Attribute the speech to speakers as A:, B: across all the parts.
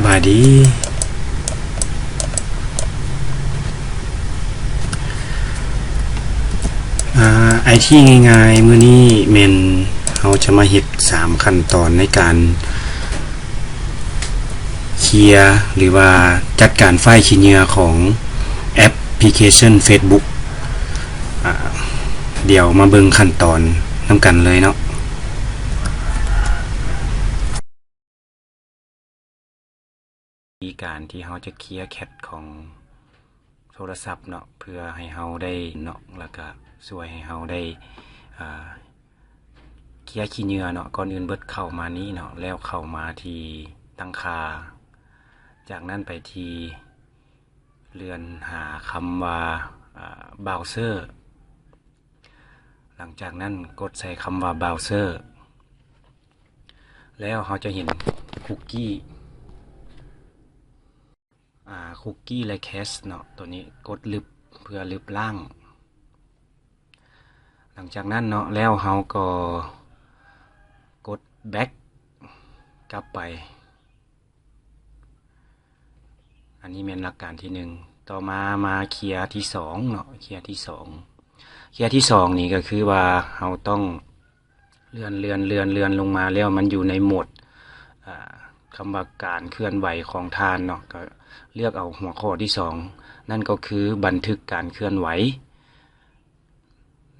A: บายดีไอที่ง่ายๆมื้อนี้แม่นเราจะมาเฮ็ด3ขั้นตอนในการเคลียร์หรือว่าจัดการไฟล์ขี้เหงื่อของแอปพลิเคชัน Facebook เดี๋ยวมาเบิ่งขั้นตอนนำกันเลยเนาะวิธีการที่เราจะเคลียร์แคทของโทรศัพท์เนาะเพื่อให้เราได้เนาะแล้วก็ช่วยให้เราได้เคลียร์ขี้เหงื่อเนาะก่อนอื่นเบิดเข้ามานี้เนาะแล้วเข้ามาที่ตั้งค่าจากนั้นไปที่เลื่อนหาคำว่าเบราว์เซอร์หลังจากนั้นกดใส่คำว่าเบราว์เซอร์แล้วเราจะเห็นคุกกี้และแคชเนาะตัวนี้กดลึบเพื่อลึบล่างหลังจากนั้นเนาะแล้วเราก็กดแบ็กกลับไปอันนี้เป็นหลักการที่1ต่อมาเคลียร์ที่2เนาะเคลียร์ที่2นี่ก็คือว่าเราต้องเลื่อนลงมาแล้วมันอยู่ในโหมดคำว่าการเคลื่อนไหวของทานเนาะก็เลือกเอาหัวข้อที่2นั่นก็คือบันทึกการเคลื่อนไหว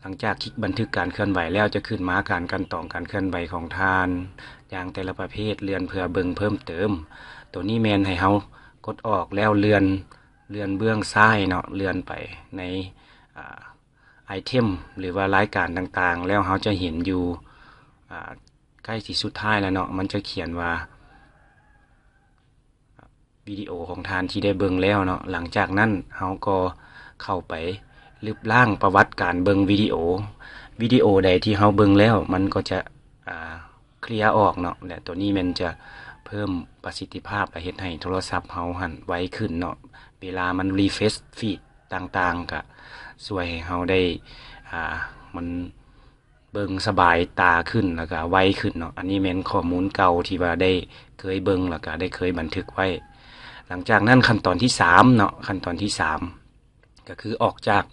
A: หลังจากคลิกบันทึกการเคลื่อนไหวแล้วจะขึ้นมาการขั้นตอนการเคลื่อนไหวของทานอย่างแต่ละประเภทเลื่อนเพื่อเบิ่งเพิ่มเติมตัวนี้แม่นให้เฮากดออกแล้วเลื่อนเบื้องซ้ายเนาะเลื่อนไปในไอเทมหรือว่ารายการต่างๆแล้วเฮาจะเห็นอยู่ใกล้ที่สุดท้ายแล้วเนาะมันจะเขียนว่าวิดีโอของทานที่ได้เบิ่งแล้วเนาะหลังจากนั้นเฮาก็เข้าไปลึบล่างประวัติการเบิ่งวิดีโอใดที่เฮาเบิ่งแล้วมันก็จะเคลียร์ออกเนาะและตัวนี้มันจะเพิ่มประสิทธิภาพและเฮ็ดให้โทรศัพท์เฮาหั่นไวขึ้นเนาะเวลามันรีเฟรชฟีดต่างๆก็ช่วยให้เฮาได้มันเบิ่งสบายตาขึ้นแล้วก็ไวขึ้นเนาะอันนี้แม่นข้อมูลเก่าที่ว่าได้เคยเบิ่งแล้วก็ได้เคยบันทึกไว้หลังจากนั้นขั้นตอนที่3เนาะขั้นตอนที่3ก็คือออกจาก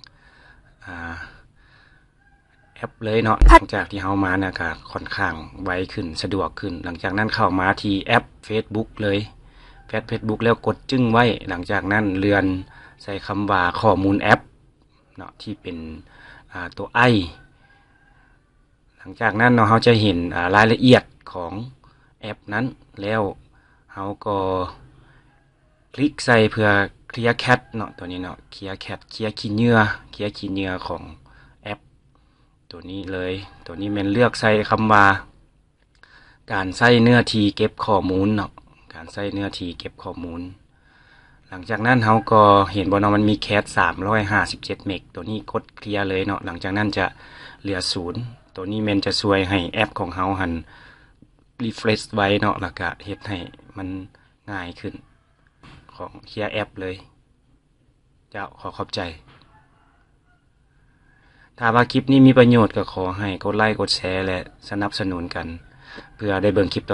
A: แอปเลยเนาะหลังจากที่เฮามาเนี่ยก็ค่อนข้างไวขึ้นสะดวกขึ้นหลังจากนั้นเข้ามาที่แอป Facebook เลยFacebook แล้วกดจึ้งไว้หลังจากนั้นเลื่อนใส่คำว่าข้อมูลแอปเนาะที่เป็นตัวไอหลังจากนั้นเนาะเฮาจะเห็นรายละเอียดของแอปนั้นแล้วเฮาก็คลิกใส่เพื่อเคลียร์แคทเนาะตัวนี้เนาะเคลียร์แคทเคลียร์ขี้เหงื่อของแอปตัวนี้เลยตัวนี้แม่นเลือกใส่คำว่าการใส่เนื้อที่เก็บข้อมูลเนาะการใส่เนื้อที่เก็บข้อมูลหลังจากนั้นเฮาก็เห็นบ่เนาะมันมีแคท357เมกตัวนี้กดเคลียร์เลยเนาะหลังจากนั้นจะเหลือ0ตัวนี้แม่นจะช่วยให้แอปของเฮาหั่นรีเฟรชไว้เนาะแล้วก็เฮ็ดให้มันง่ายขึ้นของเคลียร์แอปเลยเจ้าขอขอบใจถ้าว่าคลิปนี้มีประโยชน์ก็ขอให้กดไลค์กดแชร์และสนับสนุนกันเพื่อได้เบิ่งคลิปต่อ